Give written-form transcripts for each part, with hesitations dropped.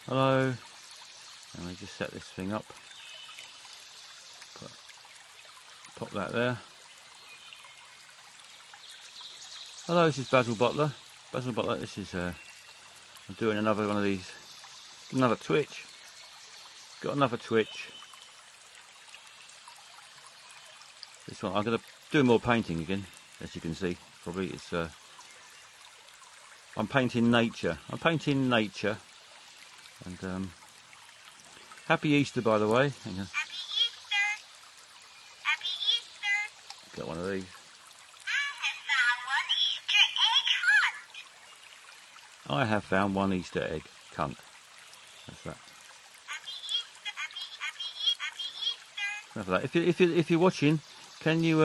Hello. And we just set this thing up. Pop that there. Hello, this is Basil Butler. Basil Butler, this is, I'm doing another one of these, another Twitch. Got another Twitch. This one, I'm going to do more painting again, as you can see. Probably it's, I'm painting nature. And, happy Easter, by the way. Hang on. Happy Easter! Happy Easter! Got one of these. I have found one Easter egg hunt. I have found one Easter egg cunt. That's that. Happy Easter! Happy Easter! Enough of that. If you're watching, can you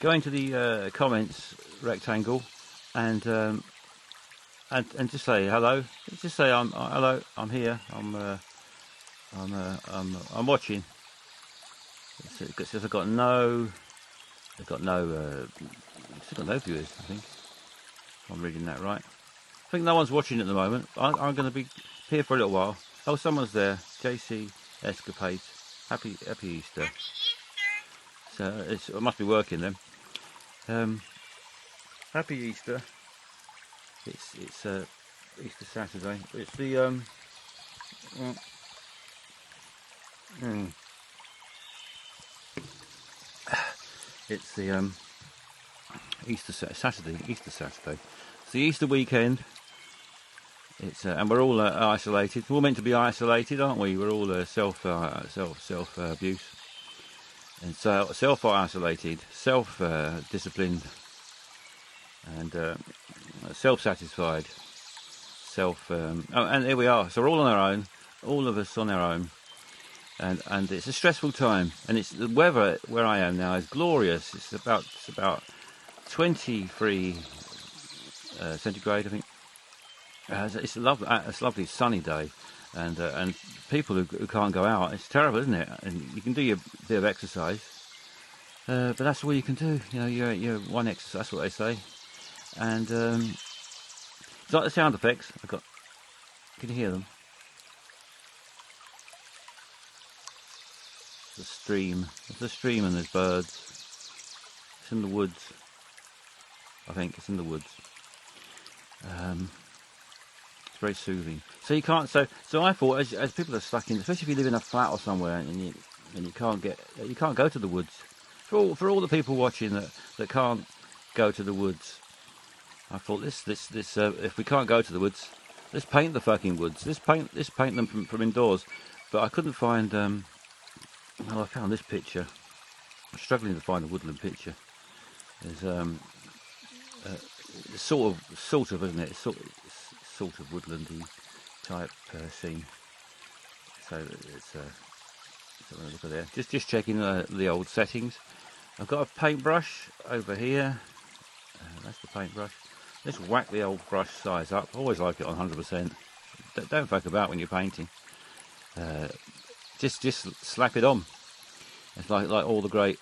go into the comments rectangle and just say hello. Just say hello. I'm here. I'm watching. It says I've got no viewers. I think if I'm reading that right. I think no one's watching at the moment. I'm going to be here for a little while. Oh, someone's there. JC Escapades. Happy Easter. Happy Easter! So it must be working then. Happy Easter. It's Easter Saturday. It's the it's the Easter Saturday. It's the Easter weekend. It's and we're all isolated. We're all meant to be isolated, aren't we? We're all self abuse, and so self-isolated, self-disciplined, and self-satisfied. And here we are. So we're all on our own. All of us on our own. And it's a stressful time. And it's the weather where I am now is glorious. It's about 23 centigrade, I think. It's a lovely sunny day, and people who can't go out, it's terrible, isn't it? And you can do your bit of exercise, but that's all you can do. You know, you're one exercise. That's what they say. And it's like the sound effects. Can you hear them? The stream. There's a stream and there's birds. It's in the woods. I think it's in the woods. It's very soothing. So you can't. So I thought, as people are stuck in, especially if you live in a flat or somewhere, and you can't go to the woods. For all the people watching that can't go to the woods, I thought this if we can't go to the woods, let's paint the fucking woods. Let's paint them from indoors. But I couldn't find. Well, I found this picture. I'm struggling to find a woodland picture. There's sort of, isn't it? It's sort of woodlandy type scene. So it's look at there. Just checking the old settings. I've got a paintbrush over here. That's the paintbrush. Let's whack the old brush size up. I always like it on 100%. Don't fuck about when you're painting. Just slap it on. It's like all the great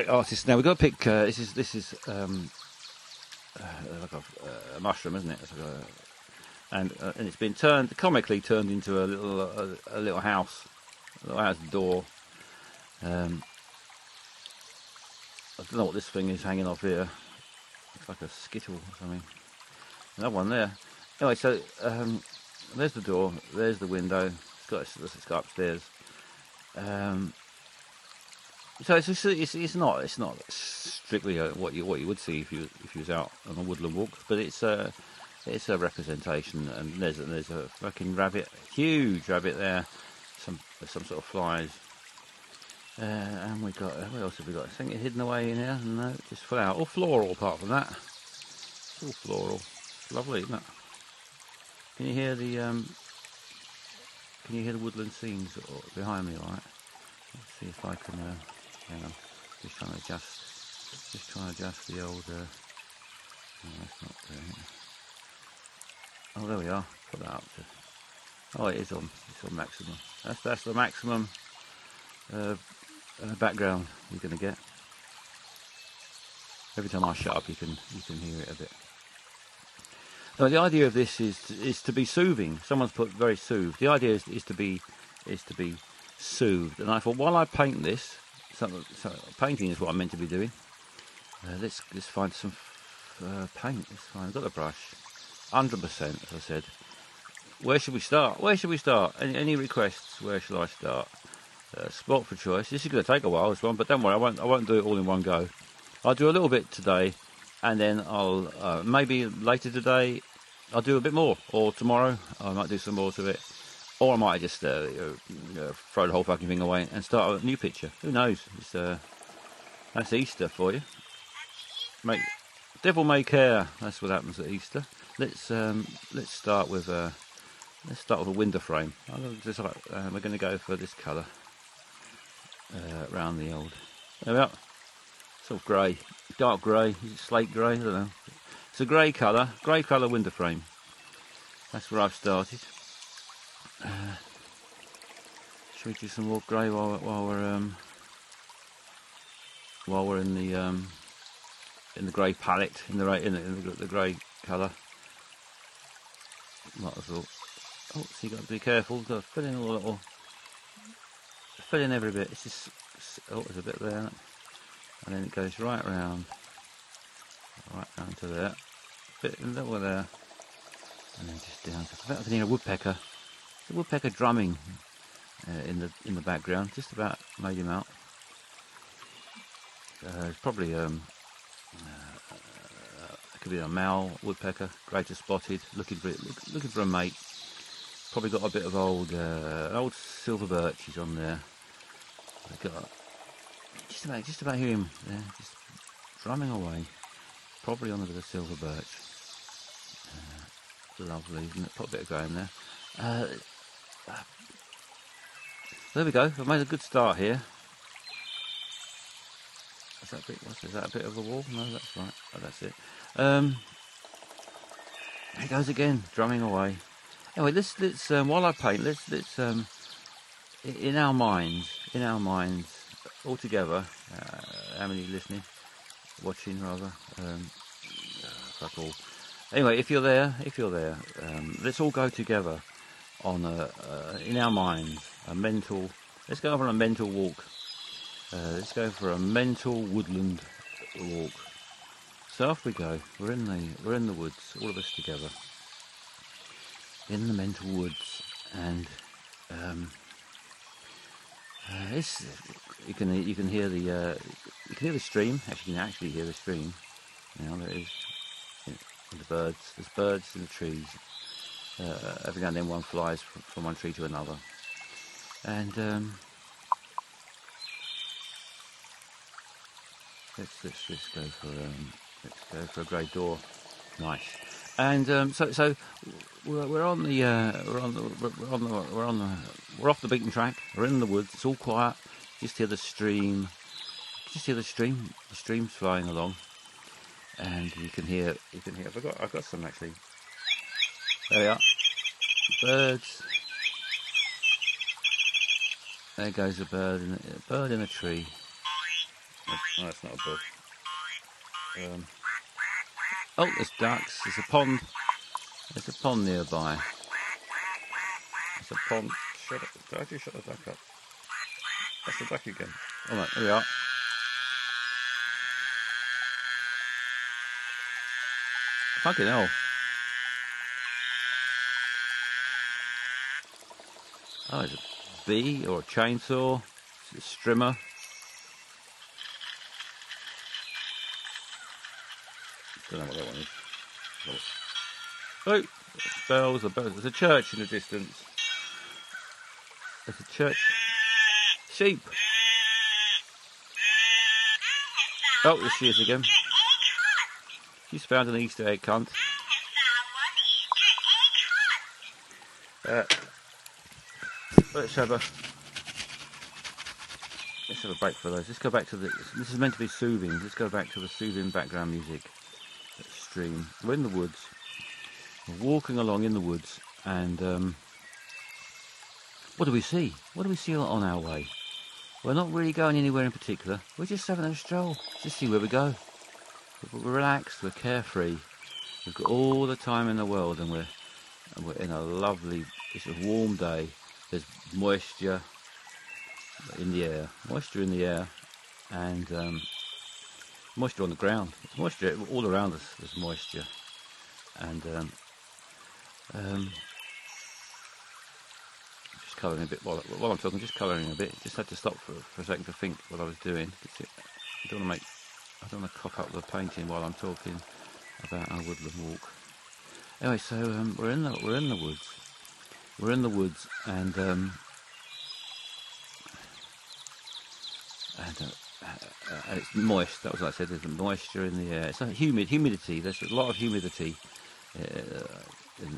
artists. Now we've got to pick. This is like a mushroom, isn't it? It's like and it's been comically turned into a little house, door. I don't know what this thing is hanging off here. It's like a skittle or something. Another one there. Anyway, so there's the door. There's the window. Let's go upstairs. So it's not strictly what you would see if you was out on a woodland walk, but it's a representation. And there's a fucking rabbit, huge rabbit there, some sort of flies, and we got what else have we got? Something hidden away in here? No, just full out. All floral apart from that. It's all floral. It's lovely, isn't it? Can you hear the woodland scenes behind me? All right. Let's see if I can. Hang on. Just trying to adjust the old. No, that's not there. Oh, there we are. Put that up to. Oh, it's on maximum. That's the maximum background you're going to get. Every time I shut up, you can hear it a bit. Now, the idea of this is to be soothing. Someone's put very soothed. The idea is to be soothed. And I thought, while I paint this, so painting is what I'm meant to be doing. Let's find some paint. Let's find. I've got the brush. 100%, as I said. Where should we start? Where should we start? Any requests? Where shall I start? Spot for choice. This is going to take a while, this one, but don't worry, I won't do it all in one go. I'll do a little bit today, and then I'll maybe later today I'll do a bit more, or tomorrow I might do some more to it, or I might just throw the whole fucking thing away and start a new picture. Who knows? That's Easter for you. Devil may care. That's what happens at Easter. Let's start with a window frame. We're going to go for this colour around the old. There we are. Sort of grey, dark grey, slate grey. I don't know. It's a grey colour window frame. That's where I've started. Should we do some more grey while we're in the grey palette, in the grey colour? Might as well. Oh, so you got to be careful. Got to fill in every bit. It's just, oh, there's a bit there, and then it goes right round to there. Bit in the middle there, and then just down to. I can hear a woodpecker. There's a woodpecker drumming in the background. Just about made him out. It's probably it could be a male woodpecker, greater spotted, looking for a mate. Probably got a bit of old silver birches on there. I've got just about hear him there, just drumming away. Probably on a bit of silver birch. Lovely, isn't it? Put a bit of grey in there. There we go. I've made a good start here. Is that a bit of a wall? No, that's right. Oh, that's it. There he goes again, drumming away. Anyway, let's while I paint, let's in our minds, all together. How many listening, watching rather? Fuck all. Anyway, if you're there, let's all go together on in our minds a mental. Let's go on a mental walk. Let's go for a mental woodland walk. So off we go. We're in the woods, all of us together, in the mental woods, and you can hear the stream. Actually, you can actually hear the stream. Now there is the birds. There's birds in the trees. Every now and then one flies from one tree to another, and let's go for a grey door. Nice. And so we're off the beaten track. We're in the woods. It's all quiet. Just hear the stream. The stream's flying along, and you can hear. I've got some actually. There we are. Birds. There goes a bird in a tree. No, that's not a bird. Oh, there's ducks. There's a pond. There's a pond nearby. There's a pond. Shut up. How'd you shut the duck up? That's the duck again. Alright, here we are. Fucking hell. Oh, there's a bee or a chainsaw. It's a strimmer. Don't know what that one is. Oh, bells. There's a church in the distance. There's a church. Sheep. Oh, there she is again. She's found an Easter egg, cunt. Let's have a break for those. Let's go back to this is meant to be soothing. Let's go back to the soothing background music. Stream. We're in the woods. We're walking along in the woods, and what do we see? What do we see on our way? We're not really going anywhere in particular. We're just having a stroll. Just see where we go. We're relaxed. We're carefree. We've got all the time in the world, and we're in a lovely, it's a warm day. There's moisture in the air, and moisture on the ground. There's moisture all around us. There's moisture, and just colouring a bit while I'm talking. Just colouring a bit. Just had to stop for a second to think what I was doing. I don't want to cock up the painting while I'm talking about our woodland walk. Anyway, so we're in the woods. We're in the woods, and it's moist. That was what I said. There's moisture in the air. It's a humidity. There's a lot of humidity in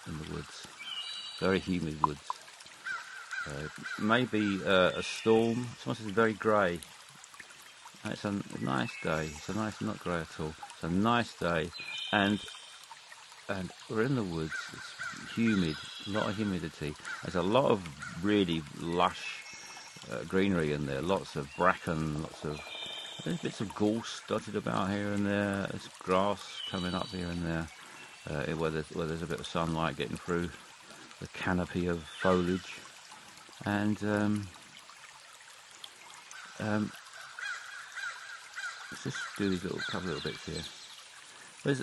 the woods. Very humid woods. Maybe a storm. Sometimes it's very grey. And it's a nice day. It's a nice, not grey at all. It's a nice day, and we're in the woods. It's humid. A lot of humidity. There's a lot of really lush greenery in there. Lots of bracken. There's bits of gorse dotted about here and there. There's grass coming up here and there. Where there's a bit of sunlight getting through the canopy of foliage, and let's just do these couple of little bits here.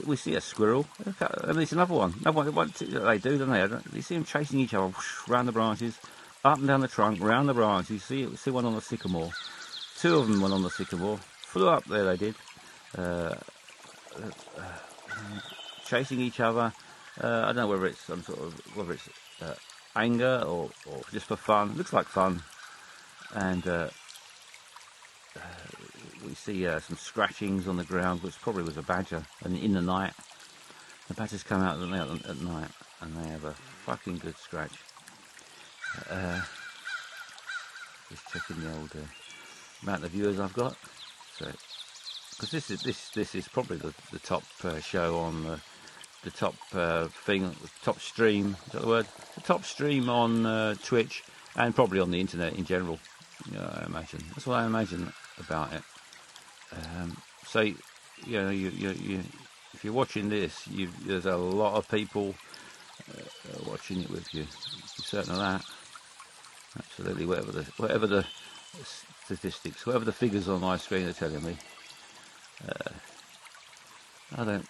We see a squirrel. I mean, it's another one. They do, don't they? You see them chasing each other round the branches, up and down the trunk, round the branches. You see one on the sycamore. Two of them went on the sycamore. Flew up there. They did. Chasing each other. I don't know whether it's whether it's anger or just for fun. It looks like fun, and we see some scratchings on the ground, which probably was a badger. And in the night, the badgers come out at night, and they have a fucking good scratch. Just checking the old amount of viewers I've got. So, because this is probably the top show on the top top stream. Is that the word? The top stream on Twitch, and probably on the internet in general. I imagine that's what I imagine about it. So you know, you if you're watching this, there's a lot of people watching it with you. You're certain of that. Absolutely, whatever the statistics, whatever the figures on my screen are telling me. I don't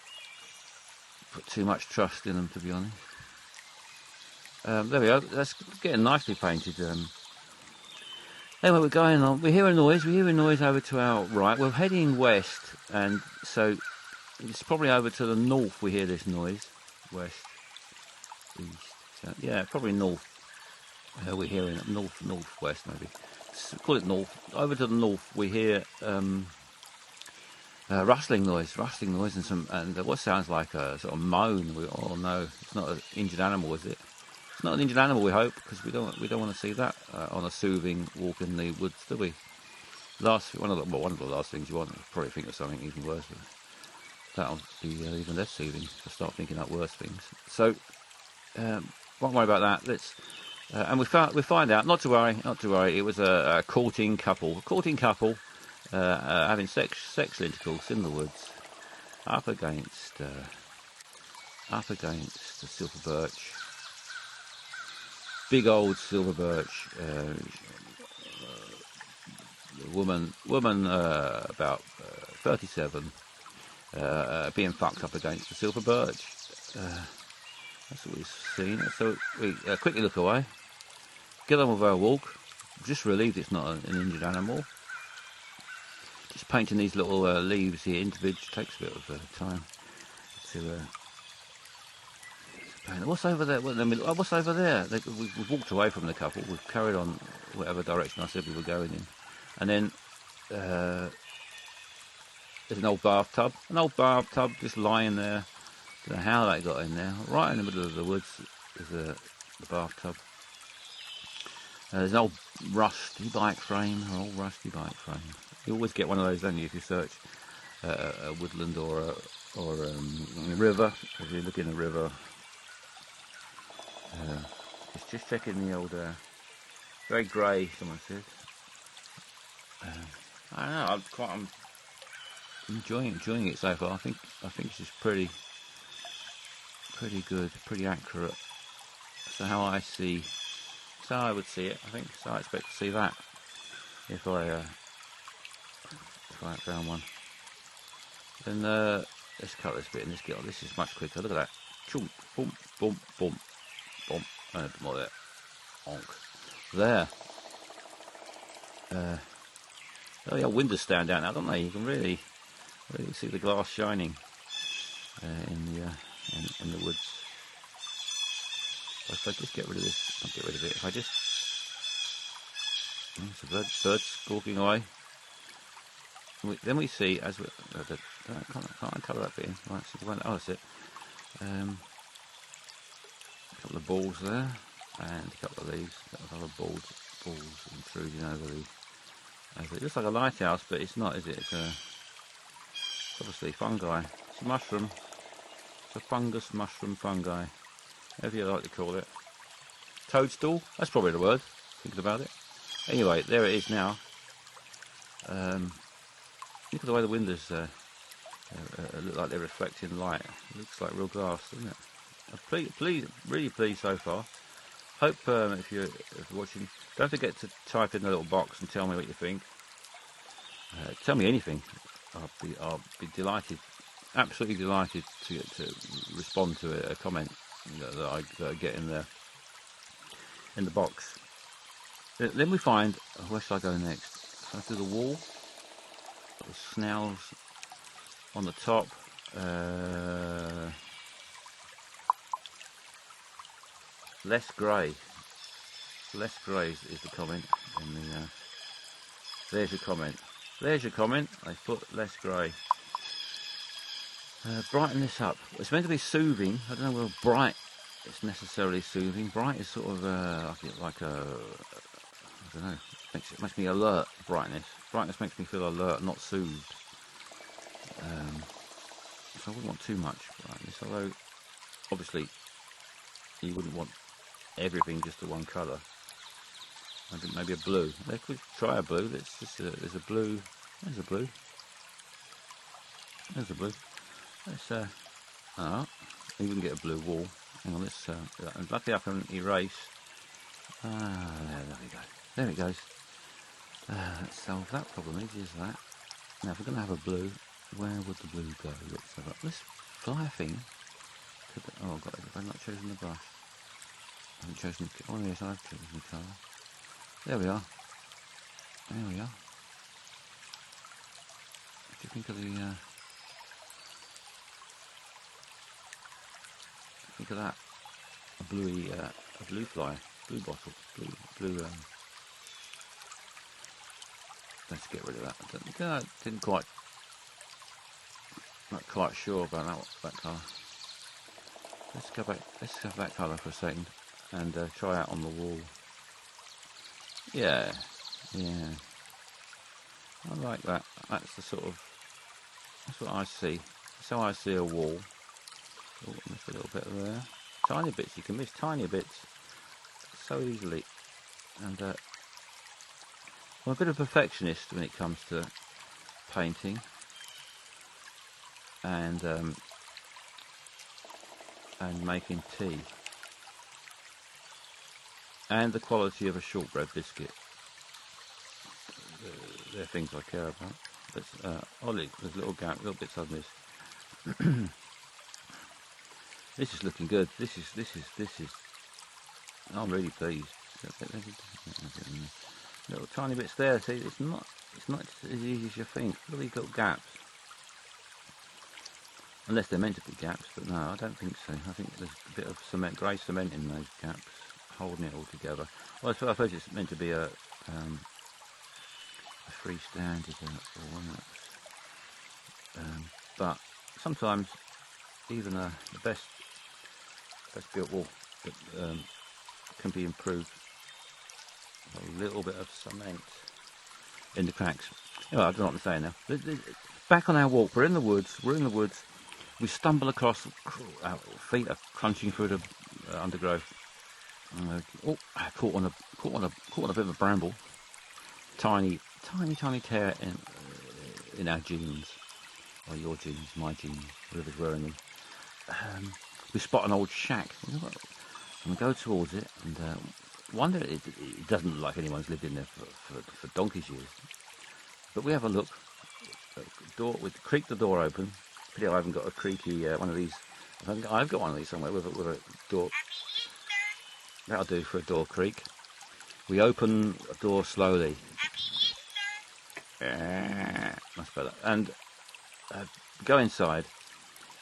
put too much trust in them, to be honest. There we are. That's getting nicely painted. Anyway, we're going on. We hear a noise. Over to our right. We're heading west, and so it's probably over to the north. We hear this noise. West, east. So, yeah, probably north. We're hearing it northwest maybe. Call it north. Over to the north, we hear rustling noise, and what sounds like a sort of moan. No, it's not an injured animal, is it? It's not an injured animal, we hope, because we don't want to see that on a soothing walk in the woods, do we? One of the last things you want, probably think of something even worse. That'll be even less soothing to start thinking up worse things. So, won't worry about that. Let's. And we find out. Not to worry. It was a courting couple. Having sex intercourse in the woods, up against the silver birch. Big old silver birch. Woman about 37, being fucked up against the silver birch. That's what we've seen. So we quickly look away, get on with our walk. Just relieved it's not an injured animal. Just painting these little leaves here individually takes a bit of time to paint. What's over there? What's over there? We've walked away from the couple. We've carried on whatever direction I said we were going in, and then there's an old bathtub just lying there. Don't know how that got in there. Right in the middle of the woods is the bathtub. There's an old rusty bike frame. You always get one of those, don't you, if you search a woodland or a river. If you look in a river, just checking the old. Very grey, someone said. I don't know. I'm enjoying it so far. I think it's just pretty. pretty good, pretty accurate. So how I see, so I would see it, I think. So I expect to see that if I found one. Then let's cut this bit and let's get on. This is much quicker. Look at that. Chunk, boom, boom, boom, boom. And a bit more there. Onk. There. Oh yeah, windows stand out now, don't they? You can really see the glass shining in the woods. If I just get rid of this, I'll get rid of it. If I just, there's a bird squawking away. Then we see as we can't I colour that bit in? Right, so the one, oh that's it. A couple of balls there, and a couple of these. A couple of other balls intruding over the. It looks like a lighthouse, but it's not, is it? It's obviously fungi. It's a mushroom. It's a fungus, mushroom, fungi. Whatever you like to call it. Toadstool? That's probably the word, thinking about it. Anyway, there it is now. Look at the way the windows look like they're reflecting light. It looks like real glass, doesn't it? Really pleased so far. Hope if you're watching, don't forget to type in the little box and tell me what you think. Tell me anything. I'll be delighted, absolutely delighted to respond to a comment that I get in the box. Then we find, where should I go next? Can I do the wall? Little snails on the top. Less grey. Less grey is the comment. There's your comment. There's your comment. I put less grey. Brighten this up. It's meant to be soothing. I don't know whether bright is necessarily soothing. Bright is sort of like a I don't know. It makes me alert. Brightness makes me feel alert, not soothed. So I wouldn't want too much brightness. Although obviously you wouldn't want everything just the one colour. I think maybe a blue. They could try a blue. There's a blue. There's a blue. There's a blue. Let's you can get a blue wall. Hang on, let's luckily I can erase. There we go. There it goes. Let's solve that problem, easy as that. Now if we're gonna have a blue, where would the blue go? Let's have this fly thing. Oh God, have I not chosen the brush? I haven't chosen the, oh yes, I've chosen the colour. There we are. There we are. What do you think of the think of that? A blue fly, blue bottle, blue let's get rid of that. I didn't quite, not quite sure about that colour. Let's go back. Let's have that colour for a second and try out on the wall. Yeah. I like that. That's the sort of. That's what I see. That's how I see a wall. Oh, miss a little bit there. Tiny bits. You can miss tiny bits so easily. And I'm a bit of a perfectionist when it comes to painting. And making tea. And the quality of a shortbread biscuit. They're things I care about. Olive, there's little bits I've missed. This is looking good. This is. I'm really pleased. Little tiny bits there. See, it's not as easy as you think. Look at these little gaps. Unless they're meant to be gaps, but no, I don't think so. I think there's a bit of cement, grey cement in those gaps, holding it all together. Well, I suppose it's meant to be a freestanding wall, but sometimes even the best built wall can be improved. A little bit of cement in the cracks. Oh, I don't know what I'm saying now. Back on our walk, we're in the woods. We stumble across, our feet are crunching through the undergrowth. I caught on a bit of a bramble. Tiny tear in our jeans, or your jeans, my jeans, whoever's wearing them. we spot an old shack. And we go towards it and wonder, it doesn't look like anyone's lived in there for donkey's years. But we have a look. Door, we creak the door open. Pity I haven't got a creaky one of these. I've got one of these somewhere with a door. That'll do for a door creak. We open a door slowly. Much better. And go inside.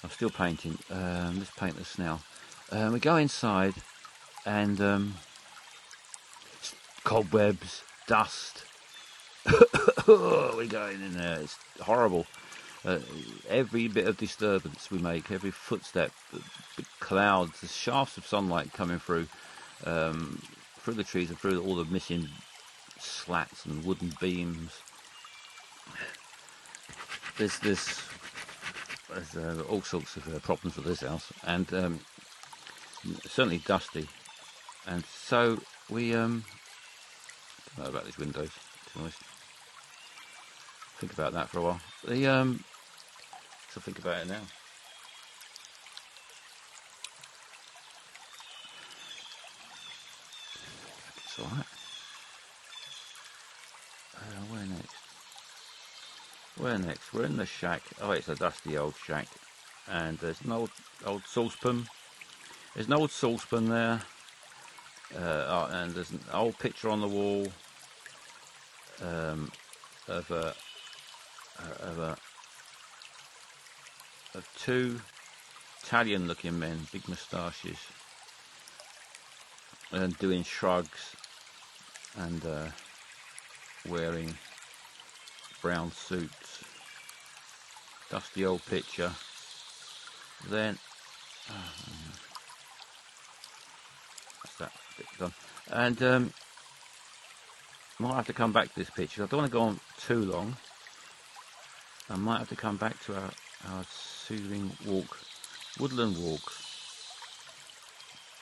I'm still painting. Let's paint this now. We go inside and cobwebs, dust. We're going in there. It's horrible. Every bit of disturbance we make, every footstep, big clouds, the shafts of sunlight coming through the trees and through all the missing slats and wooden beams. There's all sorts of problems with this house, and certainly dusty. And so we don't know about these windows, to be honest. Think about that for a while. So think about it now. It's alright. Where next? Where next? We're in the shack. Oh, it's a dusty old shack. And there's an old saucepan. There's an old saucepan there. And there's an old picture on the wall of two Italian-looking men, big moustaches, and doing shrugs and wearing brown suits. Dusty old picture. Then that's that bit done. And might have to come back to this picture. I don't want to go on too long. I might have to come back to our soothing walk, woodland walk.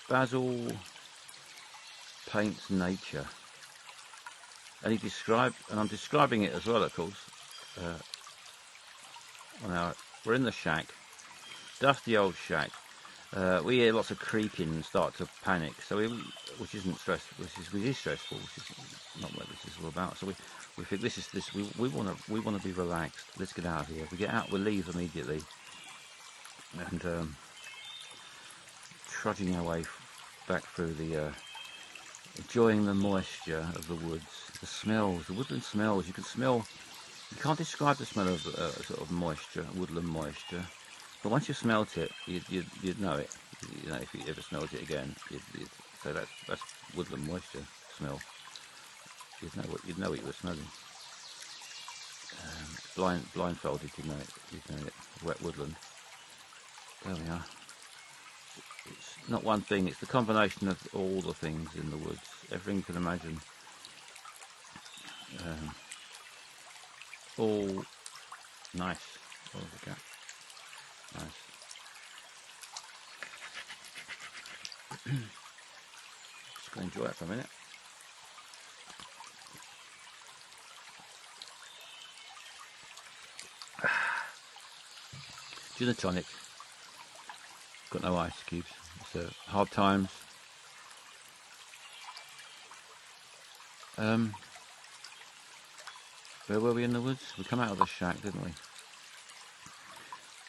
Basil paints nature, and I'm describing it as well, of course. We're in the shack, dusty old shack. We hear lots of creaking and start to panic. So which isn't stressful. Which is stressful. Which is not what this is all about. So we think we want to be relaxed. Let's get out of here. If we get out, we'll leave immediately. And trudging our way back through enjoying the moisture of the woods, the smells, the woodland smells. You can smell. You can't describe the smell of sort of moisture, woodland moisture. But once you've smelt it, you'd know it. You know, if you ever smelt it again, you'd say that's woodland moisture smell. You'd know what you were smelling. Blindfolded, you'd know it. Wet woodland. There we are. It's not one thing. It's the combination of all the things in the woods. Everything you can imagine. All nice. Oh, the cat. Nice. Just gonna enjoy it for a minute. Gin and tonic. Got no ice cubes. It's hard times. Where were we in the woods? We come out of the shack, didn't we?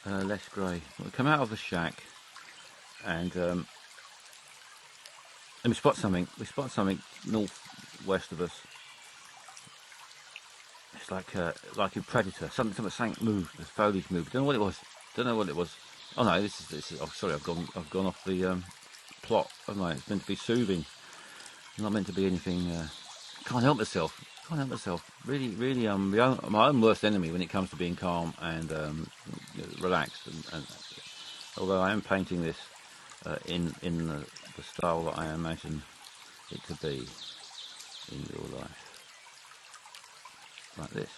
Less grey. We come out of the shack, and we spot something. We spot something northwest of us. It's like a predator. Something moved. The foliage moved. Don't know what it was. Oh no, this is. Oh, sorry, I've gone off the plot. Oh no, it's meant to be soothing. It's not meant to be anything. Can't help myself. Really, my own worst enemy when it comes to being calm and relaxed. And although I am painting this in the style that I imagine it to be in real life, like this.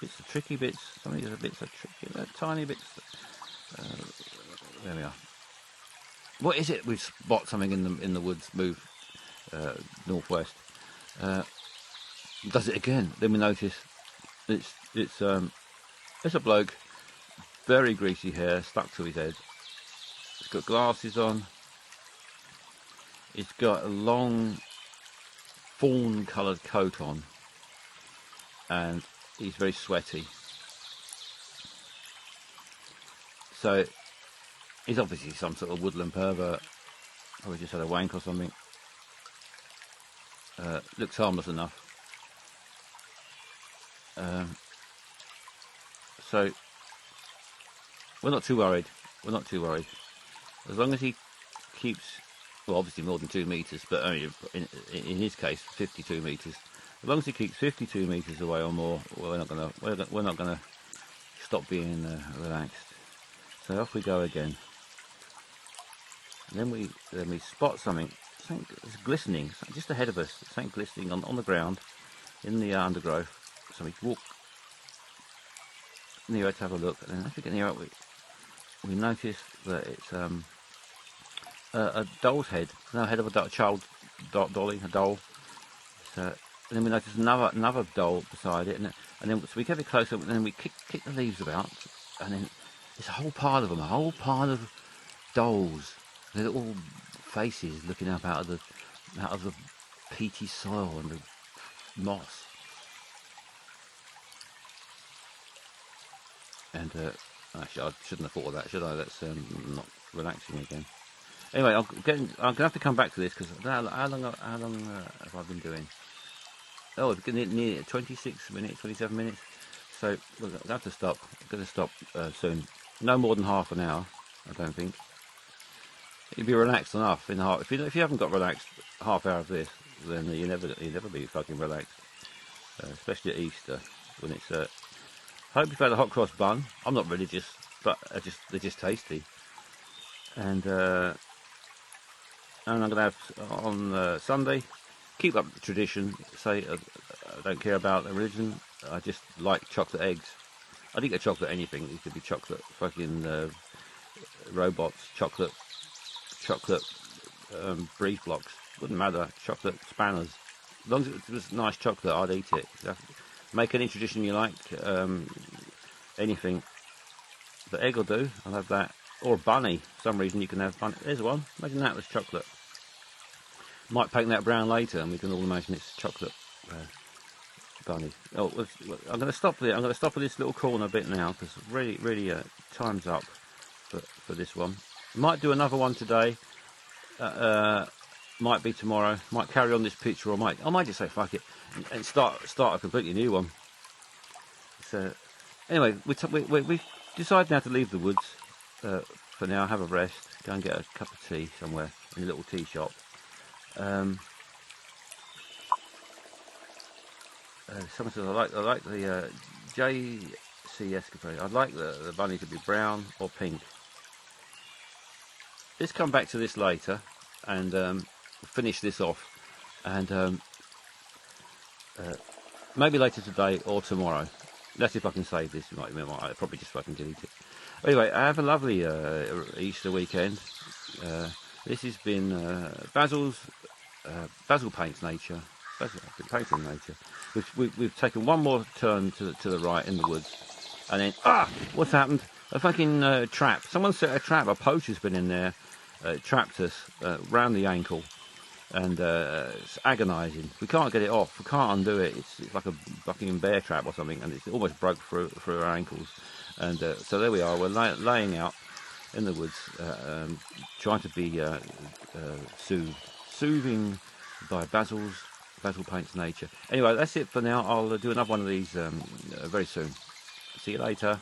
Bits of tricky bits. Some of these are bits of tricky, tiny bits. There we are. What is it? We spot something in the woods. Move northwest. Does it again. Then we notice it's a bloke, very greasy hair stuck to his head, He's got glasses on. He's got a long fawn-coloured coat on, and he's very sweaty. So he's obviously some sort of woodland pervert. Probably just had a wank or something. Looks harmless enough. So we're not too worried. We're not too worried. As long as he keeps, well, obviously more than 2 metres, but only in his case 52 metres. As long as he keeps 52 metres away or more, we're not gonna stop being relaxed. So off we go again. And then we spot something that's glistening just ahead of us. Something glistening on the ground in the undergrowth. So we walk nearer to have a look, and then as we get nearer, we notice that it's a doll's head. No, head of a child dolly, a doll. So, and then we notice another doll beside it, and then so we get a bit closer, and then we kick the leaves about, and then it's a whole pile of them, a whole pile of dolls. Their little faces looking up out of the peaty soil and the moss. And actually, I shouldn't have thought of that, should I? That's not relaxing again. Anyway, I'm gonna have to come back to this because how long have I been doing? Oh, it's near 26 minutes, 27 minutes. So we're gonna have to stop. I'm gonna stop soon. No more than half an hour, I don't think. You'd be relaxed enough in half. If you haven't got relaxed half hour of this, then you never be fucking relaxed. Especially at Easter when it's. Hope you've had a hot cross bun. I'm not religious, but they're just tasty. And I'm gonna have on Sunday. Keep up the tradition. Say I don't care about the religion. I just like chocolate eggs. I didn't get chocolate anything. It could be chocolate fucking robots, chocolate breeze blocks. Wouldn't matter. Chocolate spanners. As long as it was nice chocolate, I'd eat it. Make any tradition you like. Anything. The egg will do. I'll have that. Or a bunny. For some reason you can have bunny. There's one. Imagine that was chocolate. Might paint that brown later, and we can all imagine it's chocolate bunny. Oh, I'm going to stop there. I'm going to stop at this little corner bit now because really, time's up for this one. Might do another one today. Might be tomorrow. Might carry on this picture, or I might just say fuck it and start a completely new one. So anyway, we decided now to leave the woods for now. Have a rest. Go and get a cup of tea somewhere in a little tea shop. Someone says I like the JC Escapade. I'd like the bunny to be brown or pink. Let's come back to this later and finish this off, and maybe later today or tomorrow. Let's see if I can save this. I'll probably just fucking delete it. Anyway, have a lovely Easter weekend. This has been Basil Paints Nature. Basil Painting Nature. We've taken one more turn to the right in the woods, and then what's happened? A fucking trap. Someone set a trap. A poacher's been in there, trapped us round the ankle, and it's agonising. We can't get it off. We can't undo it. It's like a fucking bear trap or something, and it's almost broke through our ankles. And so there we are. We're laying out in the woods, trying to be soothing by Basil Paints Nature. Anyway, that's it for now. I'll do another one of these very soon. See you later.